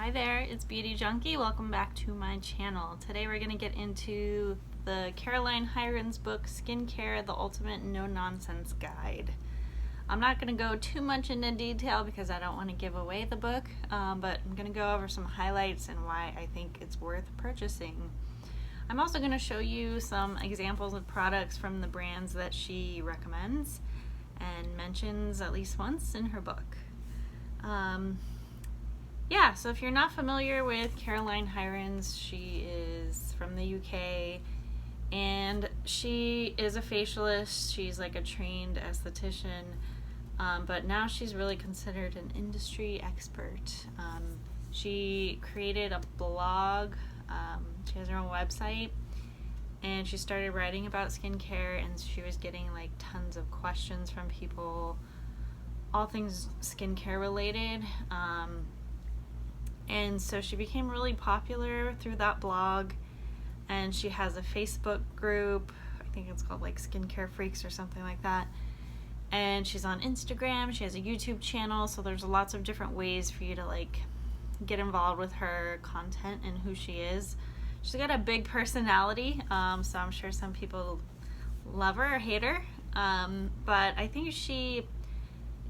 Hi there, it's Beauty Junkie. Welcome back to my channel. Today we're going to get into the Caroline Hirons book, Skincare, the Ultimate No-Nonsense Guide. I'm not going to go too much into detail because I don't want to give away the book, but I'm going to go over some highlights and why I think it's worth purchasing. I'm also going to show you some examples of products from the brands that she recommends and mentions at least once in her book. Yeah, so if you're not familiar with Caroline Hirons, she is from the UK and she is a facialist. She's like a trained esthetician, but now she's really considered an industry expert. She created a blog, she has her own website, and she started writing about skincare, and she was getting like tons of questions from people, all things skincare related. And so she became really popular through that blog, and she has a Facebook group, I think it's called like Skincare Freaks or something like that, and she's on Instagram, she has a YouTube channel, so there's lots of different ways for you to like get involved with her content and who she is. She's got a big personality, so I'm sure some people love her or hate her, but I think she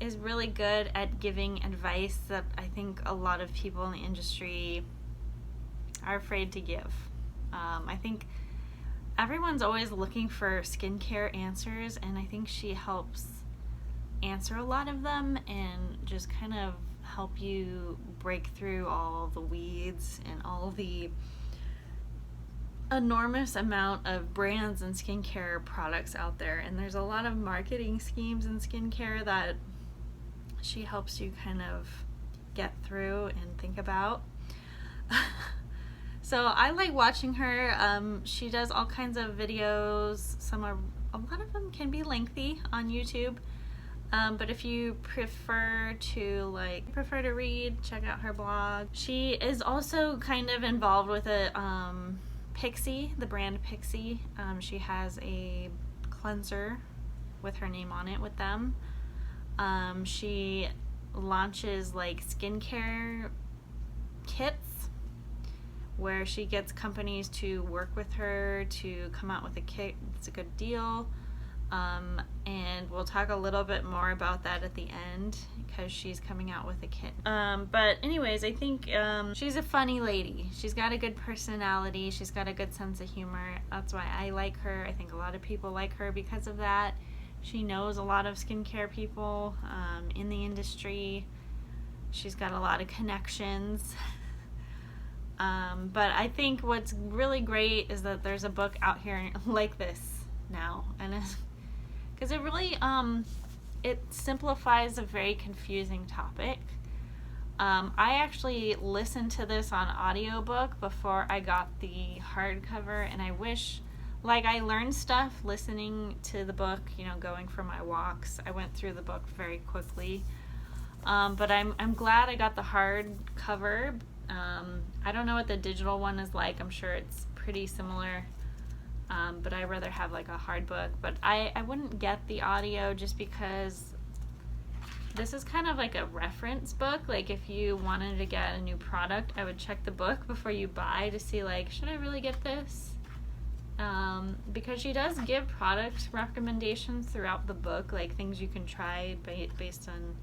is really good at giving advice that I think a lot of people in the industry are afraid to give. I think everyone's always looking for skincare answers, and I think she helps answer a lot of them and just kind of help you break through all the weeds and all the enormous amount of brands and skincare products out there. And there's a lot of marketing schemes in skincare that she helps you kind of get through and think about. So I like watching her. She does all kinds of videos. A lot of them can be lengthy on YouTube, but if you prefer to read, check out her blog. She is also kind of involved with a Pixi, the brand Pixi. She has a cleanser with her name on it with them. She launches like skincare kits where she gets companies to work with her to come out with a kit. It's a good deal, and we'll talk a little bit more about that at the end because she's coming out with a kit. But anyways, I think she's a funny lady. She's got a good personality. She's got a good sense of humor. That's why I like her. I think a lot of people like her because of that. She knows a lot of skincare people in the industry. She's got a lot of connections. But I think what's really great is that there's a book out here like this now, and because it really it simplifies a very confusing topic. I actually listened to this on audiobook before I got the hardcover, and I wish, like, I learned stuff listening to the book, going for my walks. I went through the book very quickly, but I'm glad I got the hardcover. I don't know what the digital one is like. I'm sure it's pretty similar, but I'd rather have like a hard book. But I wouldn't get the audio just because this is kind of like a reference book. Like, if you wanted to get a new product, I would check the book before you buy to see, like, should I really get this? Because she does give product recommendations throughout the book, like things you can try based on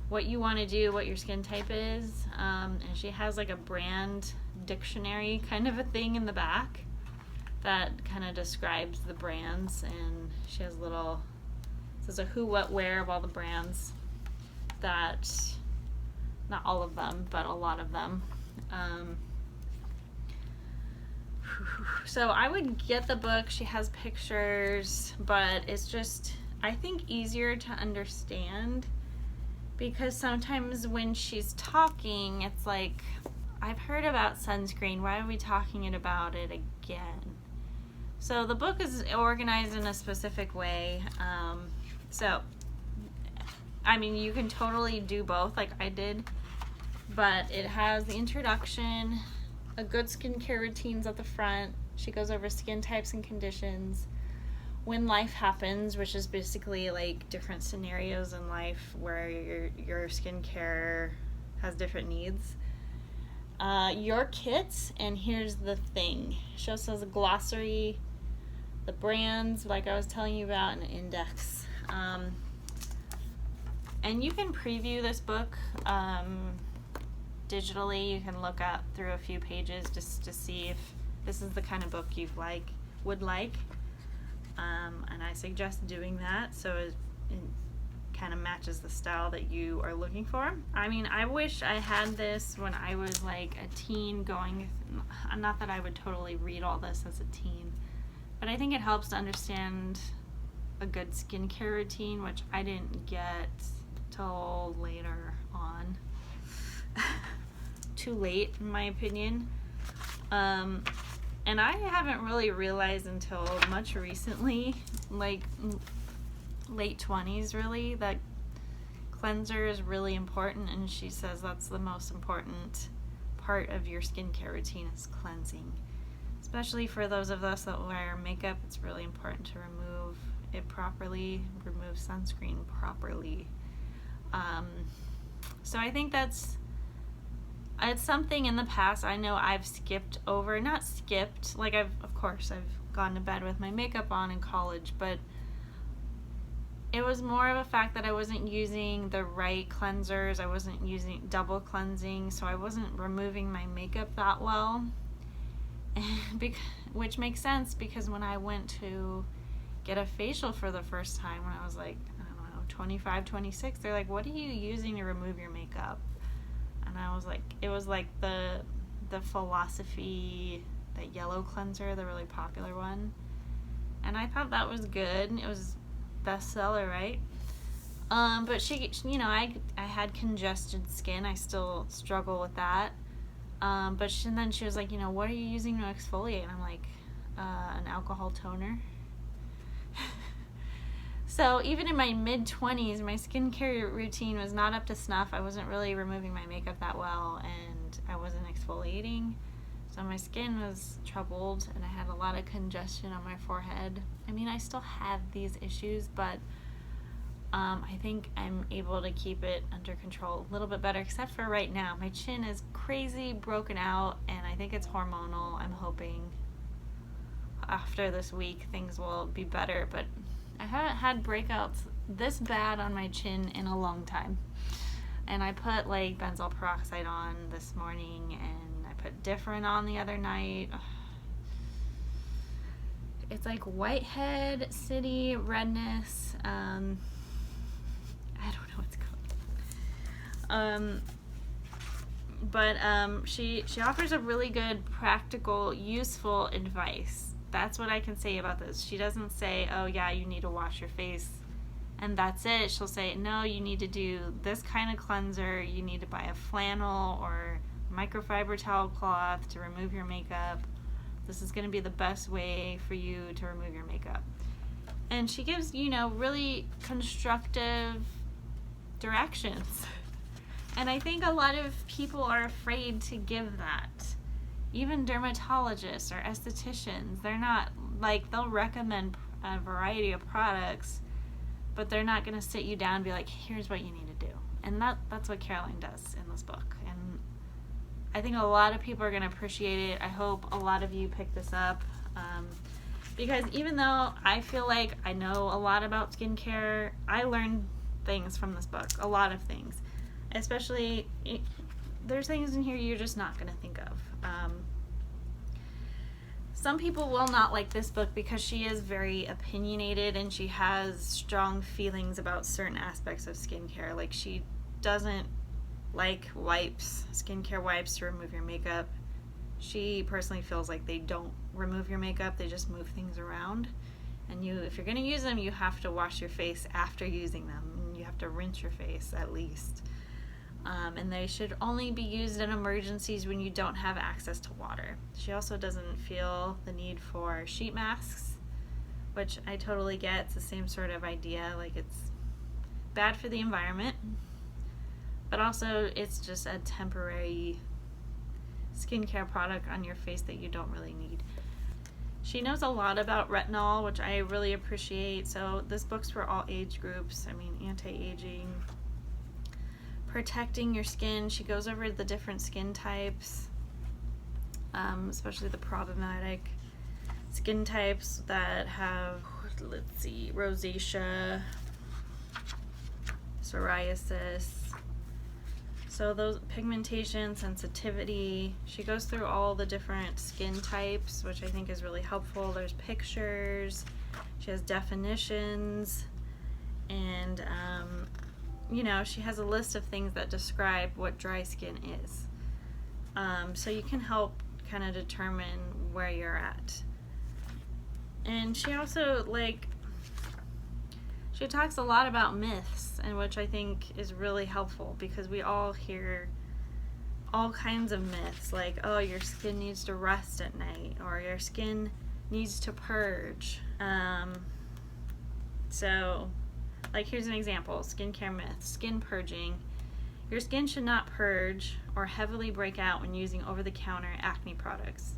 what you want to do, what your skin type is, and she has like a brand dictionary kind of a thing in the back that kind of describes the brands, and she has says a who, what, where of all the brands, that, not all of them, but a lot of them. So I would get the book. She has pictures, but it's just, I think, easier to understand because sometimes when she's talking, it's like, I've heard about sunscreen, why are we talking about it again? So the book is organized in a specific way. So, I mean, you can totally do both like I did, but it has the introduction, a good skincare routines at the front. She goes over skin types and conditions, when life happens, which is basically like different scenarios in life where your skincare has different needs. your kits, and here's the thing. She also has a glossary, the brands like I was telling you about, and an index. And you can preview this book digitally. You can look up through a few pages just to see if this is the kind of book you would like. And I suggest doing that so it kind of matches the style that you are looking for. I mean, I wish I had this when I was like a teen going, not that I would totally read all this as a teen, but I think it helps to understand a good skincare routine, which I didn't get till later on. Too late, in my opinion. And I haven't really realized until much recently, like late 20s really, that cleanser is really important, and she says that's the most important part of your skincare routine is cleansing. Especially for those of us that wear makeup, it's really important to remove it properly, remove sunscreen properly. So I think it's something in the past I know I've skipped over, not skipped, like of course I've gone to bed with my makeup on in college, but it was more of a fact that I wasn't using the right cleansers. I wasn't using double cleansing, so I wasn't removing my makeup that well. Which makes sense because when I went to get a facial for the first time when I was like, I don't know, 25, 26, they're like, what are you using to remove your makeup? And I was like, it was like the Philosophy, that yellow cleanser, the really popular one. And I thought that was good. It was bestseller, right? But she, you know, I had congested skin. I still struggle with that. And then she was like, you know, what are you using to exfoliate? And I'm like, an alcohol toner. So even in my mid-20s, my skincare routine was not up to snuff. I wasn't really removing my makeup that well, and I wasn't exfoliating. So my skin was troubled, and I had a lot of congestion on my forehead. I mean, I still have these issues, but I think I'm able to keep it under control a little bit better, except for right now. My chin is crazy broken out, and I think it's hormonal. I'm hoping after this week things will be better, but I haven't had breakouts this bad on my chin in a long time. And I put like benzoyl peroxide on this morning, and I put Different on the other night. It's like whitehead, city, redness. I don't know what's called. But she offers a really good, practical, useful advice. That's what I can say about this. She doesn't say, oh yeah, you need to wash your face and that's it. She'll say, no, you need to do this kind of cleanser. You need to buy a flannel or microfiber towel cloth to remove your makeup. This is going to be the best way for you to remove your makeup. And she gives, you know, really constructive directions. And I think a lot of people are afraid to give that. Even dermatologists or estheticians, they're not, like, they'll recommend a variety of products, but they're not going to sit you down and be like, here's what you need to do. And that's what Caroline does in this book. And I think a lot of people are going to appreciate it. I hope a lot of you pick this up. Because even though I feel like I know a lot about skincare, I learned things from this book, a lot of things. Especially, there's things in here you're just not going to think of. Some people will not like this book because she is very opinionated and she has strong feelings about certain aspects of skincare. Like, she doesn't like wipes, skincare wipes to remove your makeup. She personally feels like they don't remove your makeup, they just move things around. And if you're going to use them, you have to wash your face after using them. You have to rinse your face at least. And they should only be used in emergencies when you don't have access to water. She also doesn't feel the need for sheet masks, which I totally get. It's the same sort of idea. Like, it's bad for the environment, but also it's just a temporary skincare product on your face that you don't really need. She knows a lot about retinol, which I really appreciate. So this book's for all age groups. I mean, anti-aging, protecting your skin. She goes over the different skin types, especially the problematic skin types that have, let's see, rosacea, psoriasis. So those pigmentation, sensitivity, she goes through all the different skin types, which I think is really helpful. There's pictures, she has definitions, and you know, she has a list of things that describe what dry skin is. So you can help kind of determine where you're at. And she also, like, she talks a lot about myths, and which I think is really helpful, because we all hear all kinds of myths, like, oh, your skin needs to rest at night, or your skin needs to purge. So, like, here's an example, skincare myth, skin purging. Your skin should not purge or heavily break out when using over-the-counter acne products.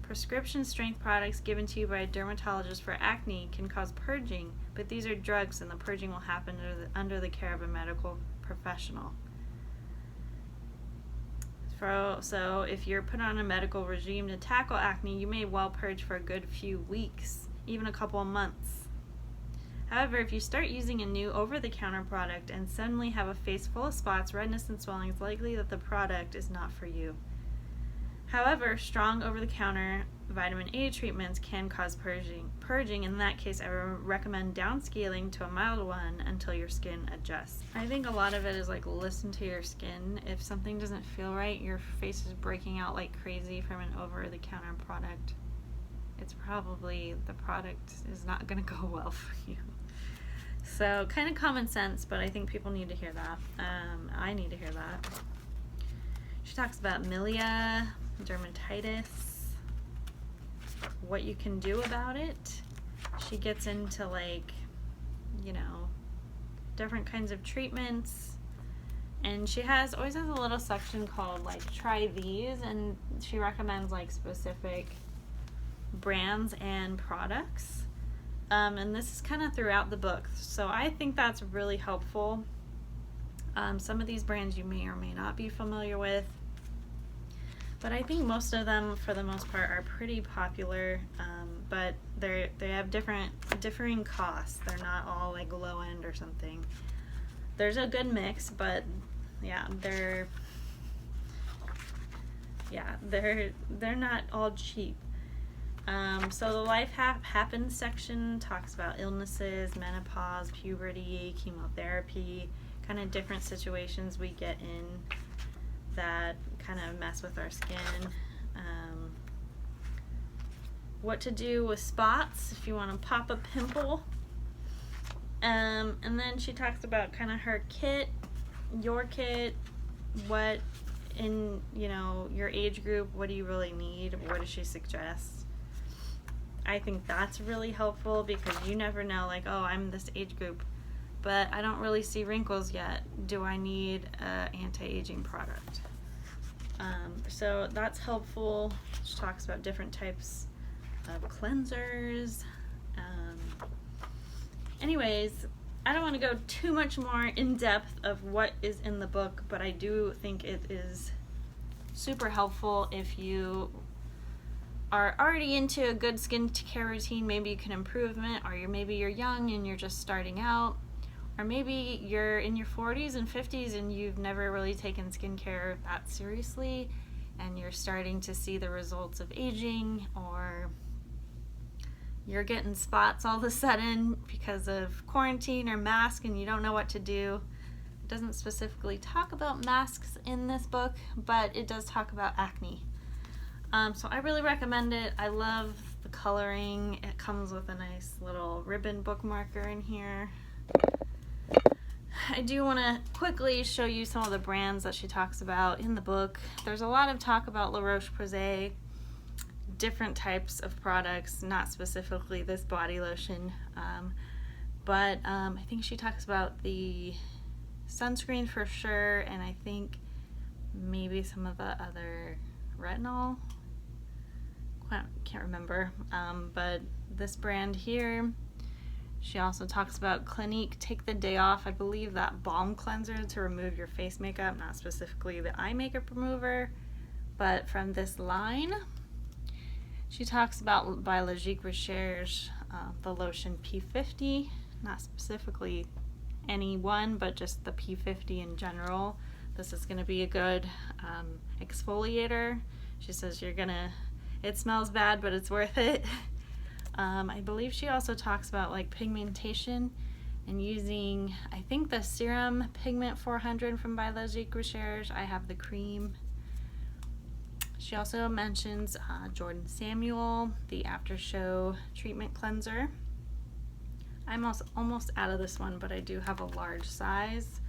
Prescription strength products given to you by a dermatologist for acne can cause purging, but these are drugs and the purging will happen under the care of a medical professional. So if you're put on a medical regime to tackle acne, you may well purge for a good few weeks, even a couple of months. However, if you start using a new over-the-counter product and suddenly have a face full of spots, redness, and swelling, it's likely that the product is not for you. However, strong over-the-counter vitamin A treatments can cause purging. In that case, I recommend downscaling to a mild one until your skin adjusts. I think a lot of it is like, listen to your skin. If something doesn't feel right, your face is breaking out like crazy from an over-the-counter product, it's probably the product is not going to go well for you. So kind of common sense, but I think people need to hear that. I need to hear that. She talks about milia, dermatitis, what you can do about it. She gets into, like, you know, different kinds of treatments, and she always has a little section called, like, try these, and she recommends, like, specific brands and products, and this is kind of throughout the book, so I think that's really helpful. Some of these brands you may or may not be familiar with, but I think most of them, for the most part, are pretty popular, but they have differing costs. They're not all like low end or something. There's a good mix, but yeah, they're not all cheap. So the Life Happens section talks about illnesses, menopause, puberty, chemotherapy, kind of different situations we get in that kind of mess with our skin. What to do with spots if you want to pop a pimple. And then she talks about kind of her kit, your kit, what in, you know, your age group, what do you really need, what does she suggest. I think that's really helpful, because you never know, like, oh, I'm this age group, but I don't really see wrinkles yet. Do I need an anti-aging product? So that's helpful. She talks about different types of cleansers. Anyways, I don't want to go too much more in depth of what is in the book, but I do think it is super helpful if you are already into a good skincare routine. Maybe you can improve it, or maybe you're young and you're just starting out, or maybe you're in your 40s and 50s and you've never really taken skincare that seriously, and you're starting to see the results of aging, or you're getting spots all of a sudden because of quarantine or mask and you don't know what to do. It doesn't specifically talk about masks in this book, but it does talk about acne. So I really recommend it. I love the coloring. It comes with a nice little ribbon bookmarker in here. I do want to quickly show you some of the brands that she talks about in the book. There's a lot of talk about La Roche-Posay, different types of products, not specifically this body lotion, but I think she talks about the sunscreen for sure, and I think maybe some of the other retinol. Can't remember, but this brand here She also talks about Clinique Take the Day Off. I believe that balm cleanser to remove your face makeup, not specifically the eye makeup remover, but from this line. She talks about by Logique Recherche, the lotion P50, not specifically any one, but just the P50 in general. This is going to be a good exfoliator. She says it smells bad, but it's worth it. I believe she also talks about like pigmentation and using, I think, the serum pigment 400 from by Logique Recherche. I have the cream. She also mentions Jordan Samuel, the After Show Treatment Cleanser. I'm almost out of this one, but I do have a large size.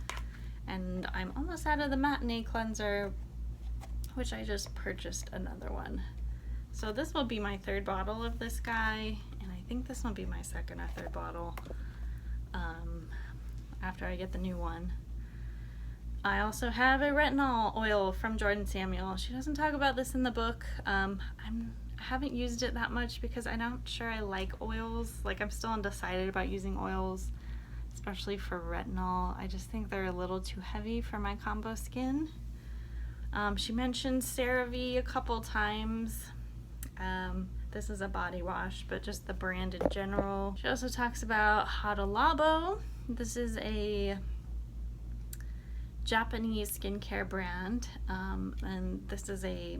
And I'm almost out of the Matinee Cleanser, which I just purchased another one. So this will be my third bottle of this guy, and I think this will be my second or third bottle after I get the new one. I also have a retinol oil from Jordan Samuel. She doesn't talk about this in the book. I haven't used it that much because I'm not sure I like oils. Like, I'm still undecided about using oils, especially for retinol. I just think they're a little too heavy for my combo skin. She mentioned CeraVe a couple times. This is a body wash, but just the brand in general. She also talks about Hatolabo. This is a Japanese skincare brand, and this is a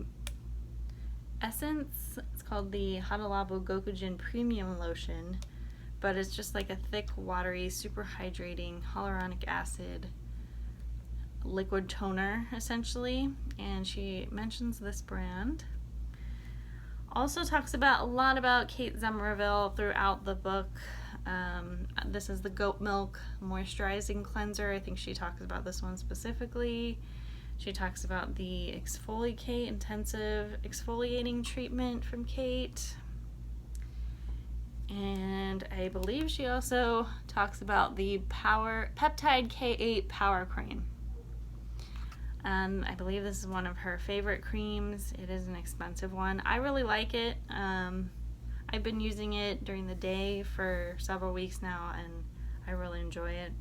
essence. It's called the Hatolabo Gokujin Premium Lotion, but it's just like a thick, watery, super hydrating hyaluronic acid liquid toner, essentially, and she mentions this brand. Also talks about a lot about Kate Somerville throughout the book. This is the Goat Milk Moisturizing Cleanser. I think she talks about this one specifically. She talks about the Exfoliate Intensive Exfoliating Treatment from Kate. And I believe she also talks about the Peptide K8 Power Cream. I believe this is one of her favorite creams. It is an expensive one. I really like it. I've been using it during the day for several weeks now, and I really enjoy it.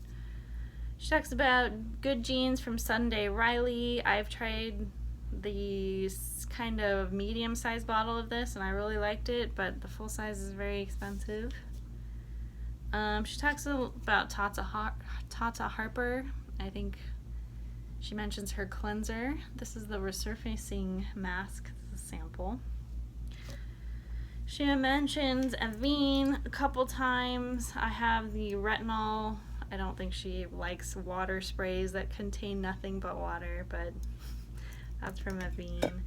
She talks about Good Genes from Sunday Riley. I've tried the kind of medium-sized bottle of this, and I really liked it, but the full size is very expensive. She talks about Tata Harper. I think she mentions her cleanser. This is the resurfacing mask, the sample. She mentions Avene a couple times. I have the retinol. I don't think she likes water sprays that contain nothing but water, but that's from Avene.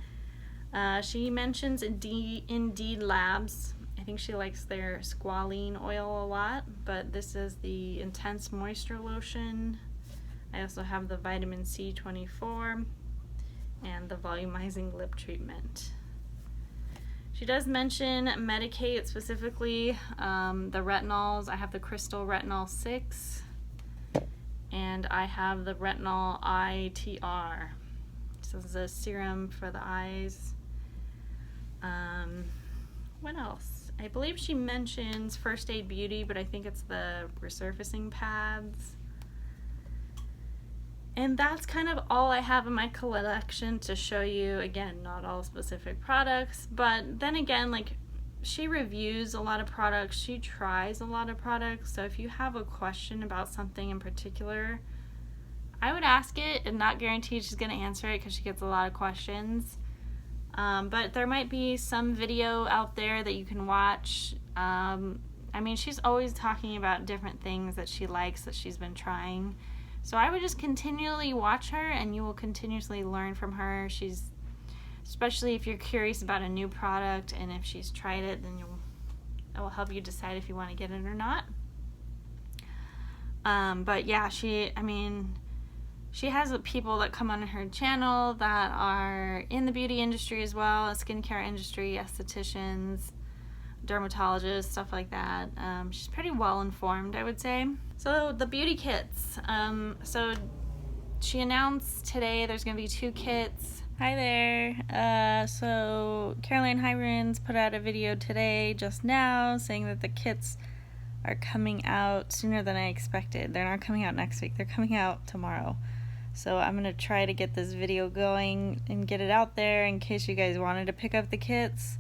She mentions Indeed Labs. I think she likes their squalene oil a lot, but this is the Intense Moisture Lotion. I also have the Vitamin C24 and the Volumizing Lip Treatment. She does mention Medicate, specifically the retinols. I have the Crystal Retinol 6, and I have the Retinol ITR. So this is a serum for the eyes. What else? I believe she mentions First Aid Beauty, but I think it's the resurfacing pads. And that's kind of all I have in my collection to show you. Again, not all specific products, but then again, like, she reviews a lot of products, she tries a lot of products, so if you have a question about something in particular, I would ask it and not guarantee she's going to answer it because she gets a lot of questions. But there might be some video out there that you can watch. I mean, she's always talking about different things that she likes, that she's been trying. So I would just continually watch her, and you will continuously learn from her. She's, especially if you're curious about a new product, and if she's tried it, then it will help you decide if you want to get it or not. But yeah, she has people that come on her channel that are in the beauty industry as well, skincare industry, estheticians, dermatologists, stuff like that. She's pretty well informed, I would say. So the beauty kits. So she announced today there's going to be 2 kits. Hi there. So Caroline Hirons put out a video today, just now, saying that the kits are coming out sooner than I expected. They're not coming out next week, they're coming out tomorrow. So I'm going to try to get this video going and get it out there in case you guys wanted to pick up the kits.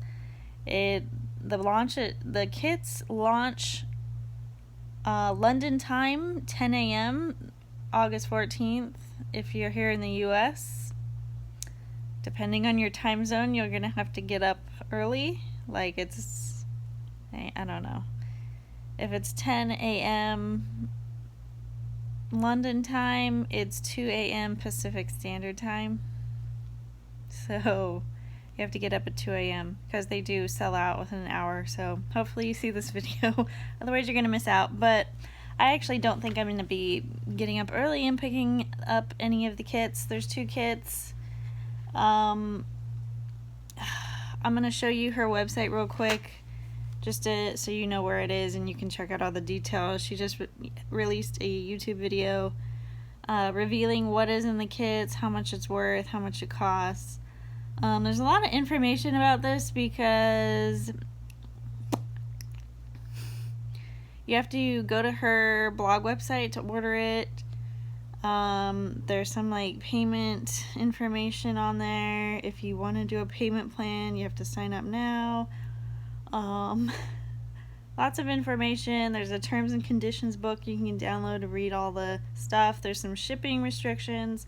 The kits launch London time, 10 a.m. August 14th. If you're here in the US, depending on your time zone, you're going to have to get up early. Like it's, I don't know. If it's 10 a.m. London time, it's 2 a.m. Pacific Standard Time. So you have to get up at 2 a.m. because they do sell out within an hour. So hopefully you see this video. Otherwise you're going to miss out. But I actually don't think I'm going to be getting up early and picking up any of the kits. There's 2 kits. I'm going to show you her website real quick, just so you know where it is and you can check out all the details. She just released a YouTube video revealing what is in the kits, how much it's worth, how much it costs. There's a lot of information about this because you have to go to her blog website to order it. There's some like payment information on there. If you want to do a payment plan, you have to sign up now. Lots of information. There's a terms and conditions book you can download to read all the stuff. There's some shipping restrictions.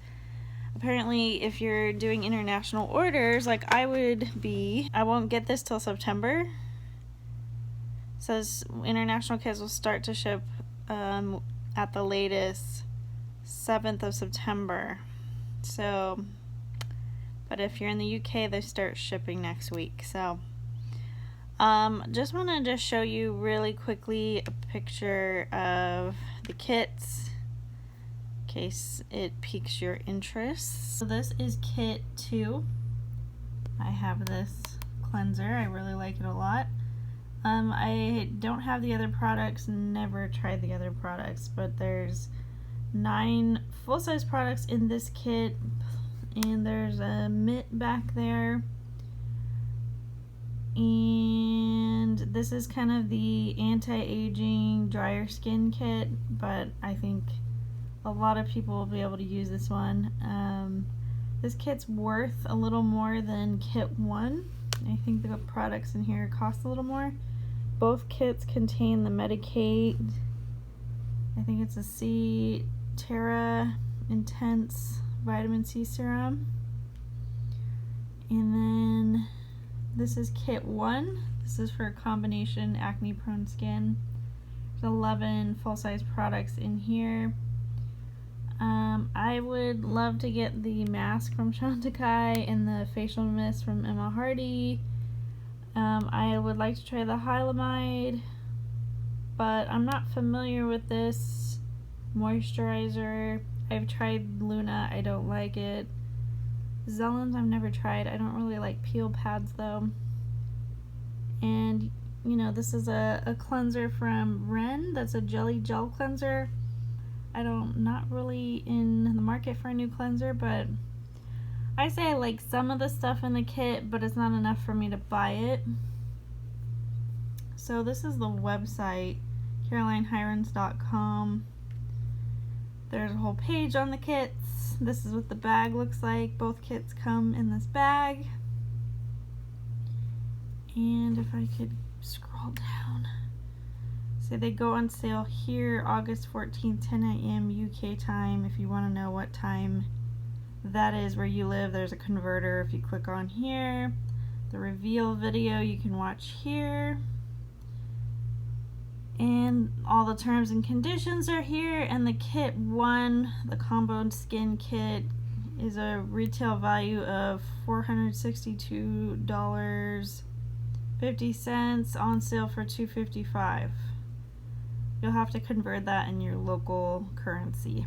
Apparently, if you're doing international orders, like I would be, I won't get this till September. It says international kits will start to ship at the latest 7th of September. So, but if you're in the UK, they start shipping next week. So, just want to show you really quickly a picture of the kits in case it piques your interest. So this is kit 2. I have this cleanser. I really like it a lot. I don't have the other products, never tried the other products, but there's 9 full-size products in this kit, and there's a mitt back there. And this is kind of the anti-aging drier skin kit, but I think a lot of people will be able to use this one. This kit's worth a little more than kit 1. I think the products in here cost a little more. Both kits contain the Medicaid, I think it's a C-Terra Intense Vitamin C Serum. And then this is kit 1. This is for combination acne prone skin. There's 11 full-size products in here. I would love to get the mask from Chantecaille and the facial mist from Emma Hardy. I would like to try the Hylamide, but I'm not familiar with this moisturizer. I've tried Luna, I don't like it. Zellen's I've never tried. I don't really like peel pads though. And you know, this is a cleanser from Ren. That's a jelly gel cleanser. Not really in the market for a new cleanser, but I say I like some of the stuff in the kit, but it's not enough for me to buy it. So this is the website, carolinehirons.com. There's a whole page on the kits. This is what the bag looks like. Both kits come in this bag. And if I could scroll down. So they go on sale here August 14th, 10 a.m. UK time. If you want to know what time that is where you live, there's a converter. If you click on here, the reveal video you can watch here. And all the terms and conditions are here. And the kit 1, the combo skin kit, is a retail value of $462.50, on sale for $255. You'll have to convert that in your local currency.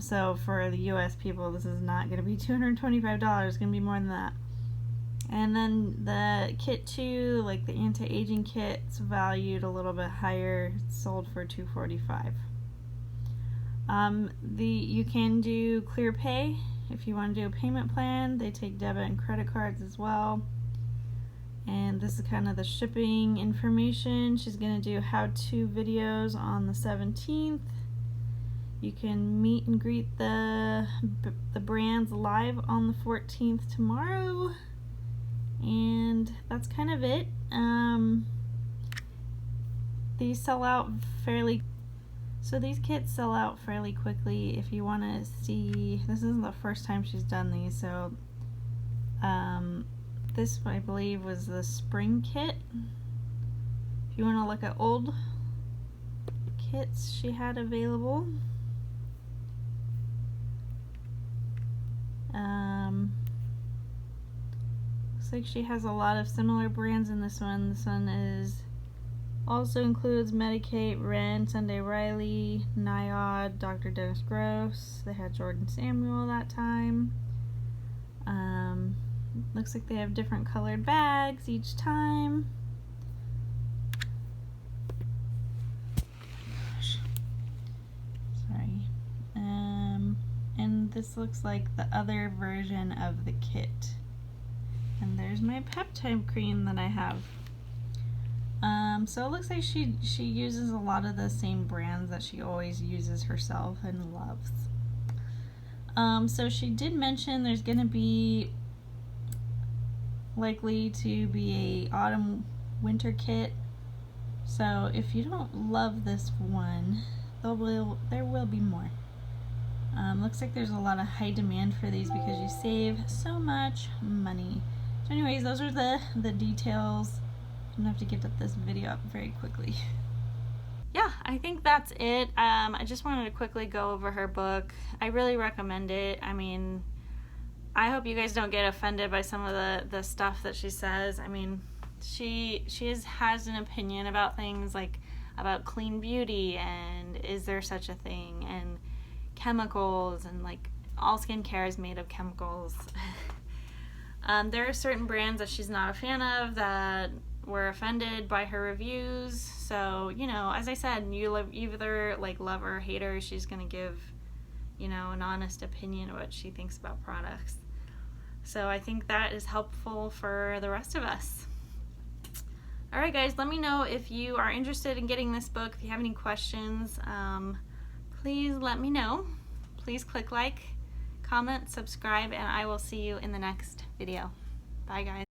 So for the US people, this is not going to be $225. It's going to be more than that. And then the kit 2, like the anti-aging kit, it's valued a little bit higher. It's sold for $245. You can do clear pay if you want to do a payment plan. They take debit and credit cards as well. And this is kind of the shipping information. She's gonna do how-to videos on the 17th. You can meet and greet the brands live on the 14th tomorrow. And that's kind of it. These sell out fairly, so these kits sell out fairly quickly. If you want to see, this isn't the first time she's done these, so this I believe was the spring kit. If you want to look at old kits she had available. Looks like she has a lot of similar brands in this one. This one also includes Medicate, Ren, Sunday Riley, Niod, Dr. Dennis Gross. They had Jordan Samuel that time. Looks like they have different colored bags each time. Sorry. And this looks like the other version of the kit. And there's my peptide cream that I have. So it looks like she uses a lot of the same brands that she always uses herself and loves. So she did mention there's gonna be likely to be a autumn winter kit. So if you don't love this one, there will be more. Looks like there's a lot of high demand for these because you save so much money. So anyways, those are the details. I'm gonna have to get this video up very quickly. Yeah, I think that's it. I just wanted to quickly go over her book. I really recommend it. I mean, I hope you guys don't get offended by some of the stuff that she says. I mean, she has an opinion about things like about clean beauty and is there such a thing, and chemicals, and like all skincare is made of chemicals. There are certain brands that she's not a fan of that were offended by her reviews. So, you know, as I said, you either like love her or hate her. She's gonna give, you know, an honest opinion of what she thinks about products. So I think that is helpful for the rest of us. All right, guys, let me know if you are interested in getting this book. If you have any questions, please let me know. Please click like, comment, subscribe, and I will see you in the next video. Bye, guys.